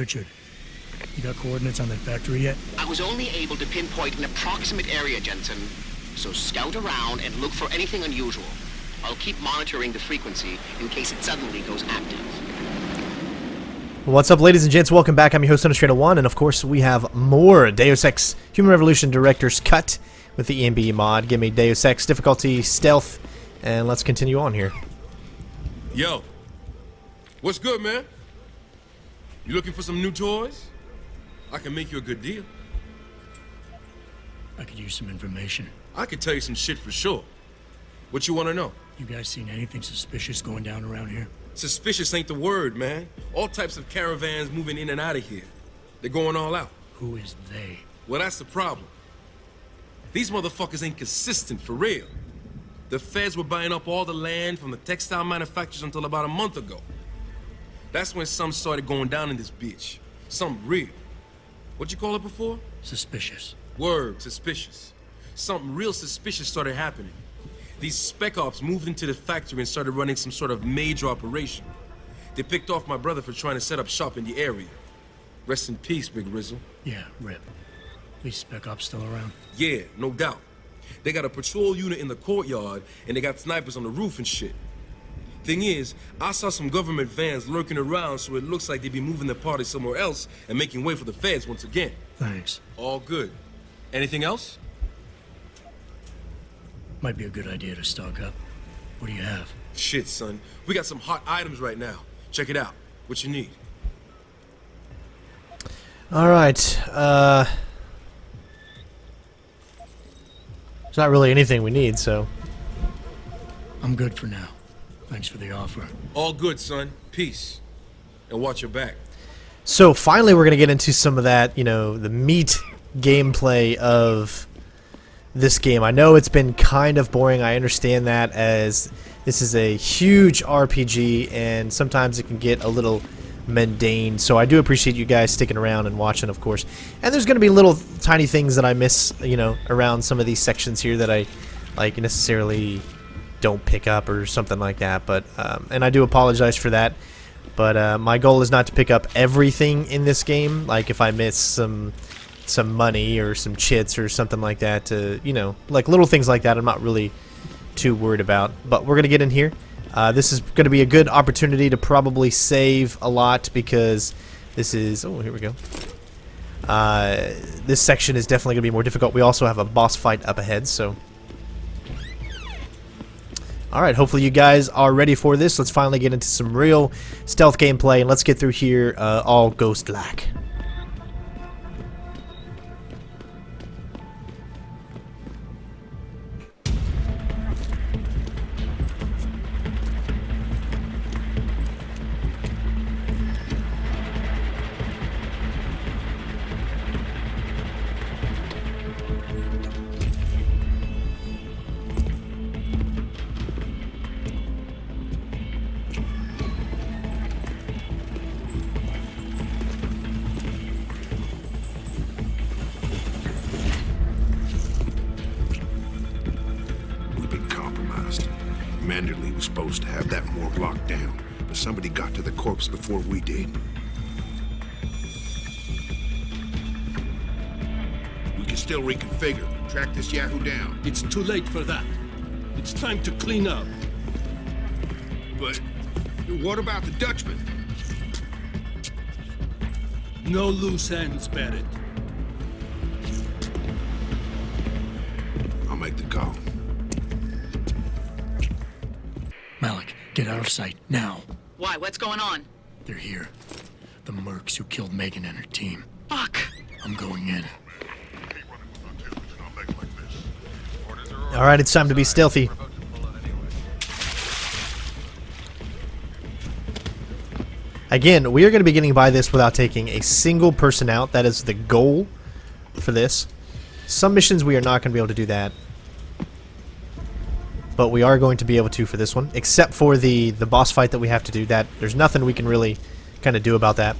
Pritchard. You got coordinates on that factory yet? I was only able to pinpoint an approximate area, Jensen. So scout around and look for anything unusual. I'll keep monitoring the frequency in case it suddenly goes active. What's up, ladies and gents? Welcome back. I'm your host, Illustrator 1, and of course we have more Deus Ex Human Revolution Director's Cut with the ENB mod. Give me Deus Ex, difficulty, stealth, and let's continue on here. Yo, what's good, man? You looking for some new toys? I can make you a good deal. I could use some information. I could tell you some shit for sure. What you want to know? You guys seen anything suspicious going down around here? Suspicious ain't the word, man. All types of caravans moving in and out of here. They're going all out. Who is they? Well, that's the problem. These motherfuckers ain't consistent for real. The feds were buying up all the land from the textile manufacturers until about a month ago. That's when some started going down in this bitch. Something real. What you call it before? Suspicious. Word, suspicious. Something real suspicious started happening. These spec ops moved into the factory and started running some sort of major operation. They picked off my brother for trying to set up shop in the area. Rest in peace, Big Rizzle. Yeah, rip. These spec ops still around? Yeah, no doubt. They got a patrol unit in the courtyard, and they got snipers on the roof and shit. Thing is, I saw some government vans lurking around, so it looks like they be moving the party somewhere else and making way for the feds once again. Thanks. All good. Anything else? Might be a good idea to stock up. What do you have? Shit, son. We got some hot items right now. Check it out. What you need? Alright, there's not really anything we need, so... I'm good for now. Thanks for the offer. All good, son. Peace. And watch your back. So finally we're going to get into some of that, you know, the meat gameplay of this game. I know it's been kind of boring. I understand that, as this is a huge RPG and sometimes it can get a little mundane. So I do appreciate you guys sticking around and watching, of course. And there's going to be little tiny things that I miss, you know, around some of these sections here that I like necessarily don't pick up or something like that. But and I do apologize for that. But my goal is not to pick up everything in this game. Like if I miss some money or some chits or something like that, to, you know, like little things like that, I'm not really too worried about. But we're gonna get in here. This is gonna be a good opportunity to probably save a lot, because this is, oh, here we go. This section is definitely gonna be more difficult. We also have a boss fight up ahead, so alright, hopefully you guys are ready for this. Let's finally get into some real stealth gameplay, and let's get through here all ghost-like. Manderley was supposed to have that morgue locked down, but somebody got to the corpse before we did. We can still reconfigure, track this Yahoo down. It's too late for that. It's time to clean up. But what about the Dutchman? No loose ends, Barrett. I'll make the call. Malik, get out of sight, now. Why? What's going on? They're here. The mercs who killed Megan and her team. Fuck! I'm going in. Alright, it's time to be stealthy. Again, we are going to be getting by this without taking a single person out. That is the goal for this. Some missions we are not going to be able to do that. But we are going to be able to for this one, except for the boss fight that we have to do. That there's nothing we can really kind of do about that.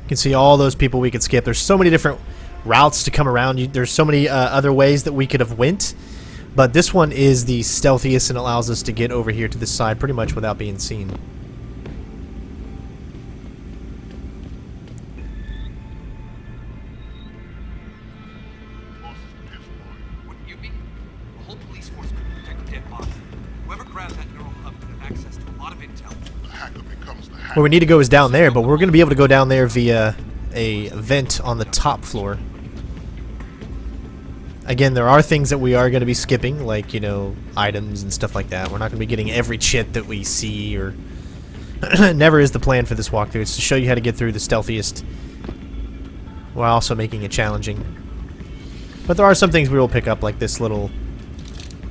You can see all those people we could skip. There's so many different routes to come around. There's so many other ways that we could have went. But this one is the stealthiest and allows us to get over here to this side pretty much without being seen. Wouldn't you be? The whole police force could protect a dead body. Whoever grabbed that neural hub could have access to a lot of intel. The hacker becomes the hacker. Where we need to go is down there, but we're going to be able to go down there via a vent on the top floor. Again, there are things that we are going to be skipping, like, you know, items and stuff like that. We're not going to be getting every chit that we see, or... Never is the plan for this walkthrough. It's to show you how to get through the stealthiest, while also making it challenging. But there are some things we will pick up, like this little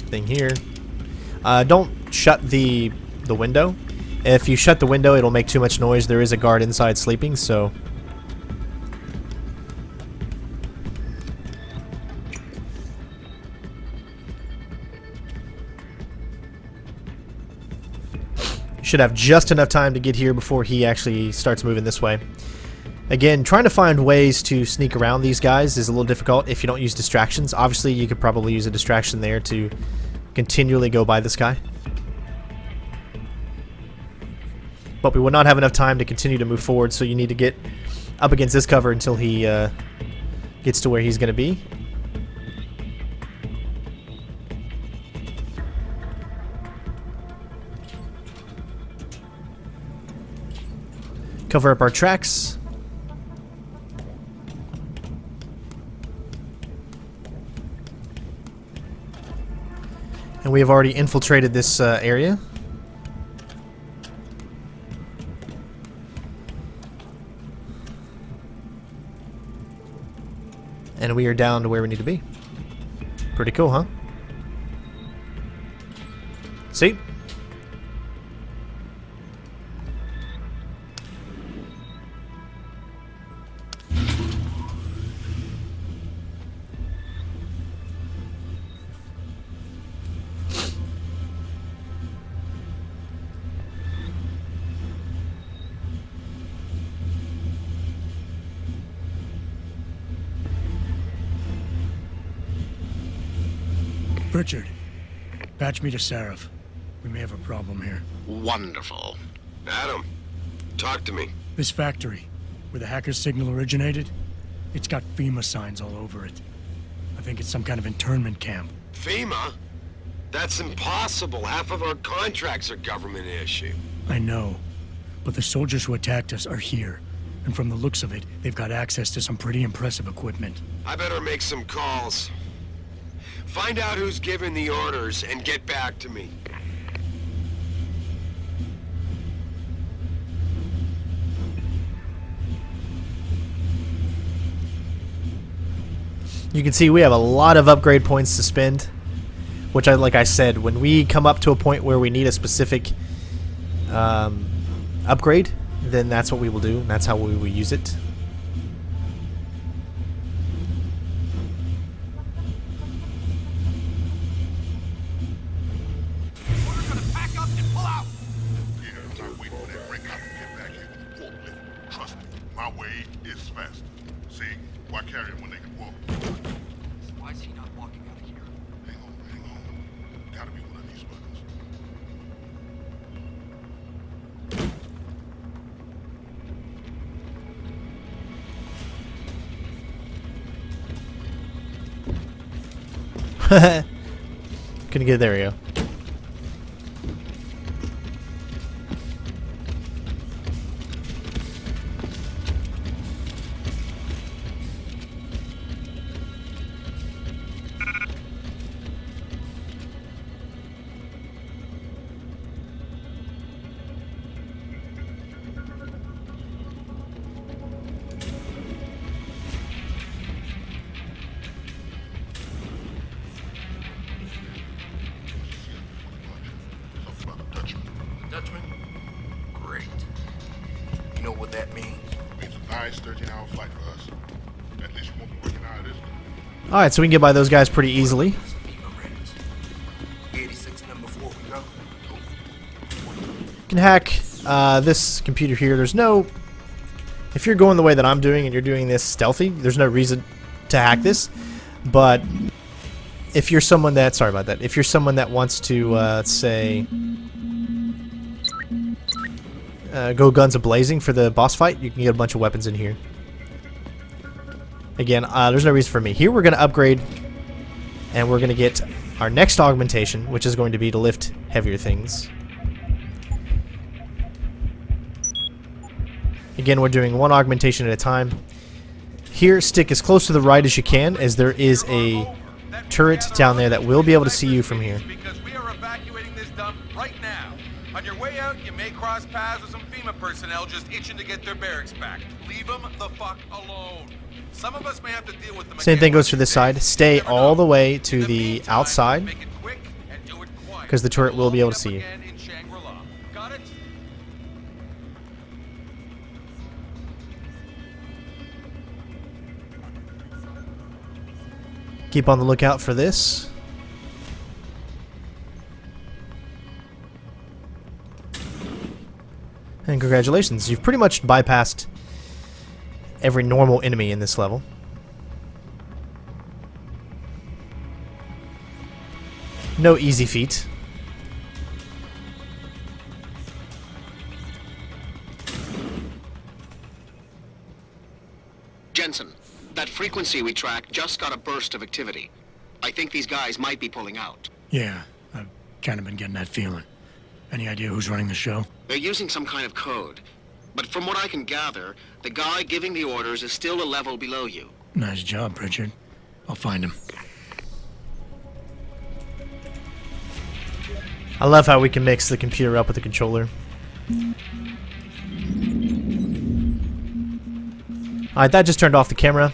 thing here. Don't shut the window. If you shut the window, it'll make too much noise. There is a guard inside sleeping, so... Should have just enough time to get here before he actually starts moving this way. Again, trying to find ways to sneak around these guys is a little difficult if you don't use distractions. Obviously, you could probably use a distraction there to continually go by this guy. But we will not have enough time to continue to move forward, so you need to get up against this cover until he gets to where he's going to be. Cover up our tracks. And we have already infiltrated this area. And we are down to where we need to be. Pretty cool, huh? See? Richard, patch me to Sarif. We may have a problem here. Wonderful. Adam, talk to me. This factory, where the hacker's signal originated, it's got FEMA signs all over it. I think it's some kind of internment camp. FEMA? That's impossible. Half of our contracts are government issue. I know, but the soldiers who attacked us are here. And from the looks of it, they've got access to some pretty impressive equipment. I better make some calls. Find out who's giving the orders and get back to me. You can see we have a lot of upgrade points to spend, which like I said, when we come up to a point where we need a specific upgrade, then that's what we will do, and that's how we will use it. Couldn't get it. There we go. Dutchman? Great. You know what that means? It means a nice 13-hour flight for us. At least we won't be working out of this. Alright, so we can get by those guys pretty easily. 86 number 4 we go. You can hack this computer here. There's no... If you're going the way that I'm doing and you're doing this stealthy, there's no reason to hack this. But if you're someone that, sorry about that, if you're someone that wants to, let's say, go guns a-blazing for the boss fight, you can get a bunch of weapons in here. Again, there's no reason for me. Here we're going to upgrade, and we're going to get our next augmentation, which is going to be to lift heavier things. Again, we're doing one augmentation at a time. Here, stick as close to the right as you can, as there is a turret down there that will be able to see you from here. Because we are evacuating this dump right now. On your way out, you may cross paths with some FEMA personnel just itching to get their barracks back. Leave them the fuck alone. Some of us may have to deal with them. Same thing goes for this side. Stay all the way to the outside, because the turret will be able to see you. Got it? Keep on the lookout for this. And congratulations, you've pretty much bypassed every normal enemy in this level. No easy feat. Jensen, that frequency we tracked just got a burst of activity. I think these guys might be pulling out. Yeah, I've kind of been getting that feeling. Any idea who's running the show? They're using some kind of code. But from what I can gather, the guy giving the orders is still a level below you. Nice job, Pritchard. I'll find him. I love how we can mix the computer up with the controller. Alright, that just turned off the camera.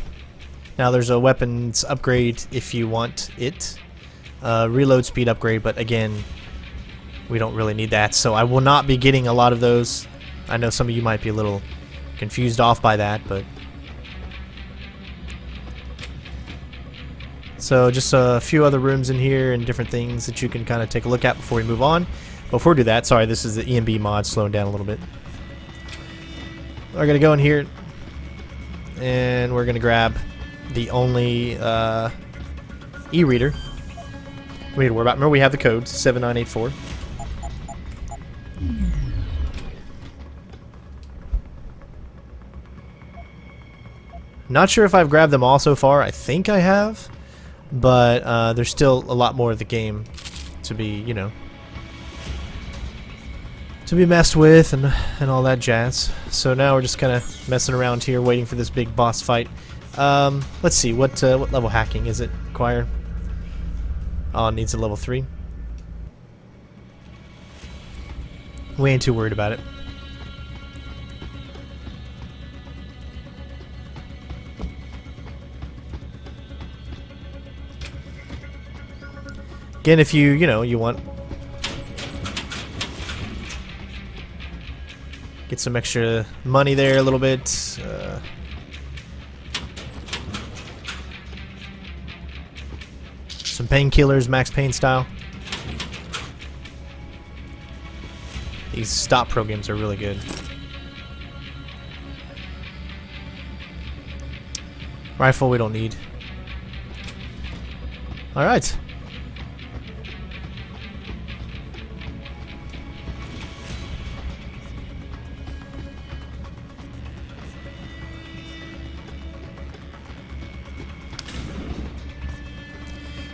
Now there's a weapons upgrade if you want it. Reload speed upgrade, but again, we don't really need that. So I will not be getting a lot of those. I know some of you might be a little confused off by that, but... So just a few other rooms in here and different things that you can kind of take a look at before we move on. Before we do that, sorry, this is the ENB mod slowing down a little bit. We're going to go in here, and we're going to grab the only e-reader. We need to worry about. Remember, we have the code 7984. Not sure if I've grabbed them all so far. I think I have, but there's still a lot more of the game to be, you know, to be messed with and all that jazz. So now we're just kind of messing around here, waiting for this big boss fight. Let's see, what level hacking is it require? Oh, it needs a level 3. We ain't too worried about it. Again, if you know, you want get some extra money there a little bit. Some painkillers, Max Payne style. These stop programs are really good. Rifle we don't need. Alright.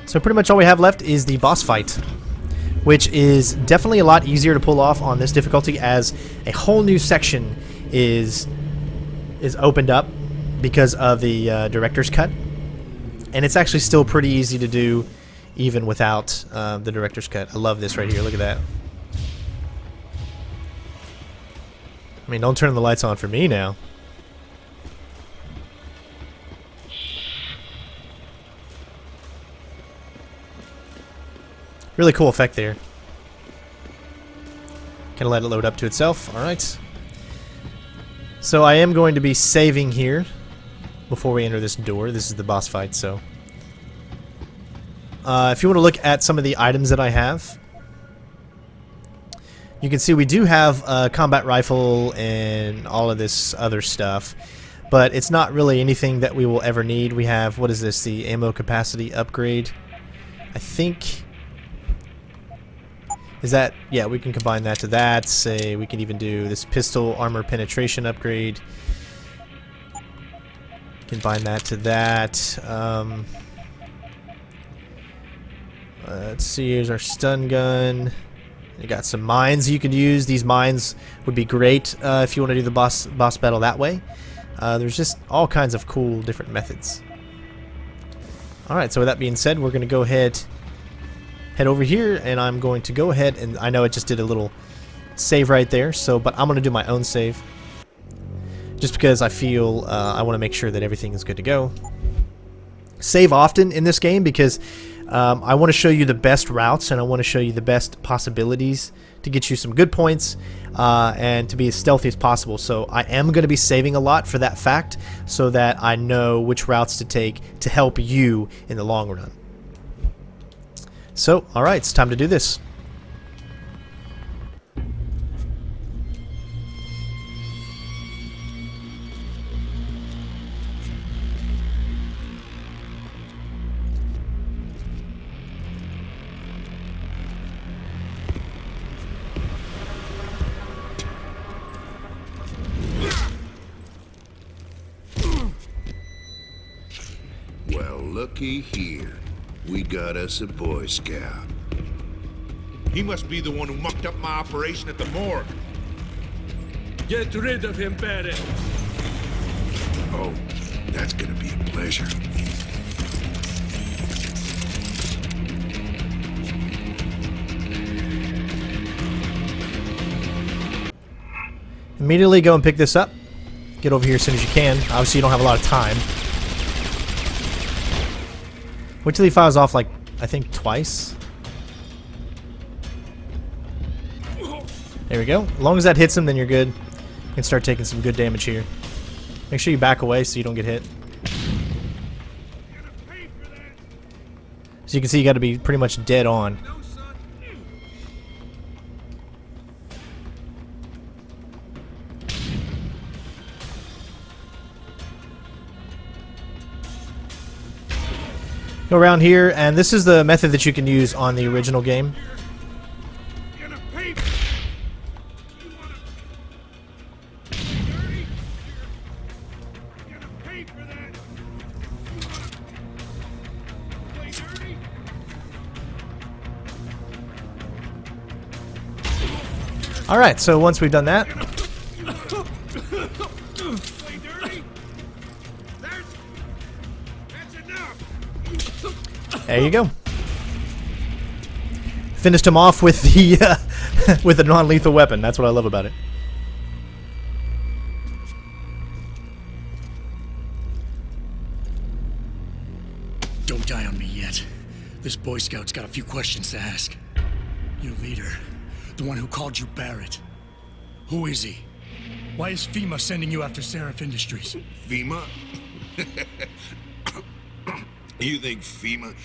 So pretty much all we have left is the boss fight, which is definitely a lot easier to pull off on this difficulty, as a whole new section is opened up because of the director's cut, and it's actually still pretty easy to do even without the director's cut. I love this right here. Look at that. I mean, don't turn the lights on for me now. Really cool effect there. Gonna let it load up to itself. Alright. So I am going to be saving here before we enter this door. This is the boss fight, so. If you want to look at some of the items that I have, you can see we do have a combat rifle and all of this other stuff, but it's not really anything that we will ever need. We have, what is this, the ammo capacity upgrade. I think... Is that... Yeah, we can combine that to that. Say, we can even do this pistol armor penetration upgrade. Combine that to that. Let's see, here's our stun gun. You got some mines you could use. These mines would be great if you want to do the boss battle that way. There's just all kinds of cool different methods. Alright, so with that being said, we're going to go ahead, head over here, and I'm going to go ahead, and I know it just did a little save right there, so, but I'm going to do my own save. Just because I feel I want to make sure that everything is good to go. Save often in this game because I want to show you the best routes, and I want to show you the best possibilities to get you some good points and to be as stealthy as possible. So I am going to be saving a lot for that fact so that I know which routes to take to help you in the long run. So, alright, it's time to do this. Well, looky here. We got us a Boy Scout. He must be the one who mucked up my operation at the morgue. Get rid of him, Barrett. Oh, that's gonna be a pleasure. Immediately go and pick this up. Get over here as soon as you can. Obviously, you don't have a lot of time. Wait till he fires off, like, I think twice. There we go. As long as that hits him, then you're good. You can start taking some good damage here. Make sure you back away so you don't get hit. So you can see you got to be pretty much dead on. Go around here, and this is the method that you can use on the original game. Alright, so once we've done that, there you go. Finished him off with the with a non-lethal weapon. That's what I love about it. Don't die on me yet. This Boy Scout's got a few questions to ask. Your leader, the one who called you Barrett. Who is he? Why is FEMA sending you after Sarif Industries? FEMA? You think FEMA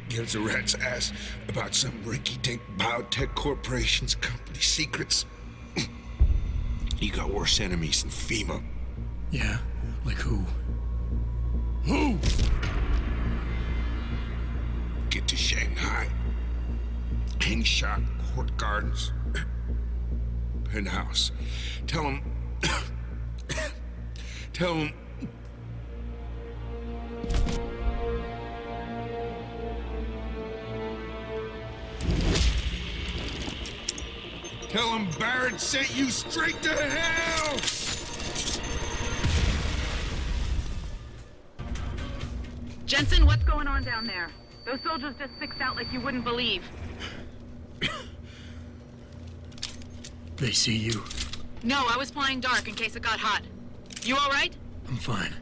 gives a rat's ass about some rinky-dink biotech corporation's company secrets? You got worse enemies than FEMA. Yeah? Like who? Who? Get to Shanghai. Hang shot, Court Gardens, Penthouse. Tell him... Tell him... Tell him Barrett sent you straight to hell! Jensen, what's going on down there? Those soldiers just sixed out like you wouldn't believe. They see you. No, I was flying dark in case it got hot. You alright? I'm fine.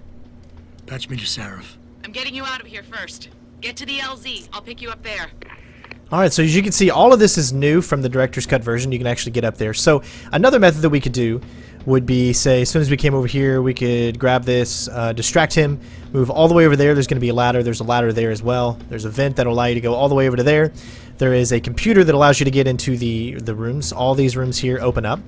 Patch me to Sarif. I'm getting you out of here first. Get to the LZ. I'll pick you up there. Alright, so as you can see, all of this is new from the director's cut version. You can actually get up there. So another method that we could do would be, say, as soon as we came over here, we could grab this, distract him, move all the way over there. There's going to be a ladder. There's a ladder there as well. There's a vent that will allow you to go all the way over to there. There is a computer that allows you to get into the rooms. All these rooms here open up.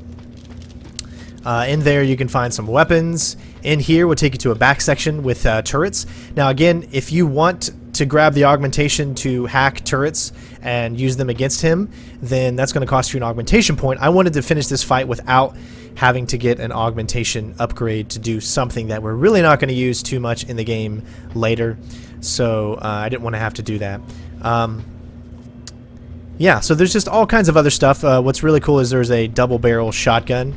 In there, you can find some weapons. In here will take you to a back section with turrets. Now, again, if you want to grab the augmentation to hack turrets and use them against him, then that's going to cost you an augmentation point. I wanted to finish this fight without having to get an augmentation upgrade to do something that we're really not going to use too much in the game later. So I didn't want to have to do that. Yeah, so there's just all kinds of other stuff. What's really cool is there's a double barrel shotgun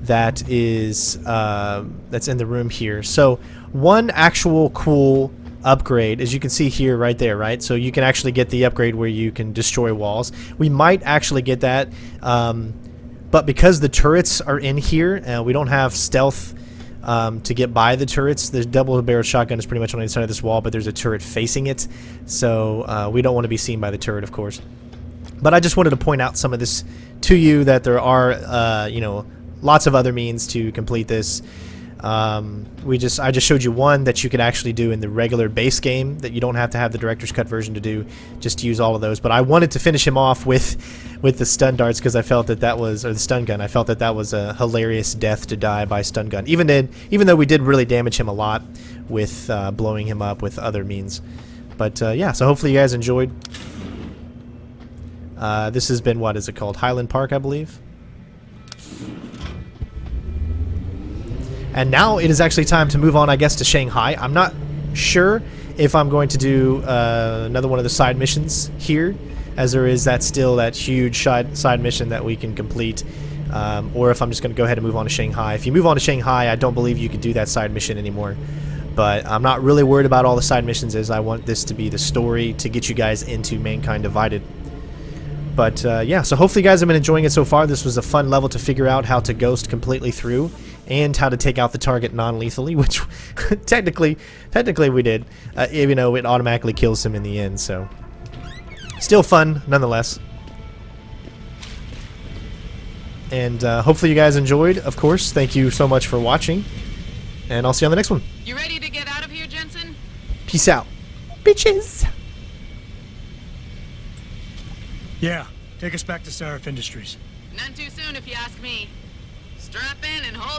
that is that's in the room here. So one actual cool upgrade, as you can see here, right there, right? So you can actually get the upgrade where you can destroy walls. We might actually get that, but because the turrets are in here, we don't have stealth to get by the turrets. The double-barrel shotgun is pretty much on the inside of this wall, but there's a turret facing it, so we don't want to be seen by the turret, of course. But I just wanted to point out some of this to you, that there are, you know, lots of other means to complete this. I just showed you one that you could actually do in the regular base game, that you don't have to have the director's cut version to do, just to use all of those. But I wanted to finish him off with the stun darts, because I felt that that was, or the stun gun, I felt that that was a hilarious death to die by stun gun, even though we did really damage him a lot with blowing him up with other means. But yeah, so hopefully you guys enjoyed. This has been, what is it called, Highland Park, I believe. And now it is actually time to move on, I guess, to Shanghai. I'm not sure if I'm going to do another one of the side missions here, as there is that huge side mission that we can complete, or if I'm just going to go ahead and move on to Shanghai. If you move on to Shanghai, I don't believe you could do that side mission anymore. But I'm not really worried about all the side missions, as I want this to be the story to get you guys into Mankind Divided. But yeah, so hopefully you guys have been enjoying it so far. This was a fun level to figure out how to ghost completely through, and how to take out the target non-lethally, which technically we did, even though it automatically kills him in the end. So still fun nonetheless. And hopefully you guys enjoyed. Of course, thank you so much for watching, and I'll see you on the next one. You ready to get out of here, Jensen? Peace out, bitches. Yeah, take us back to Sarif Industries. None too soon, if you ask me. Strap in and hold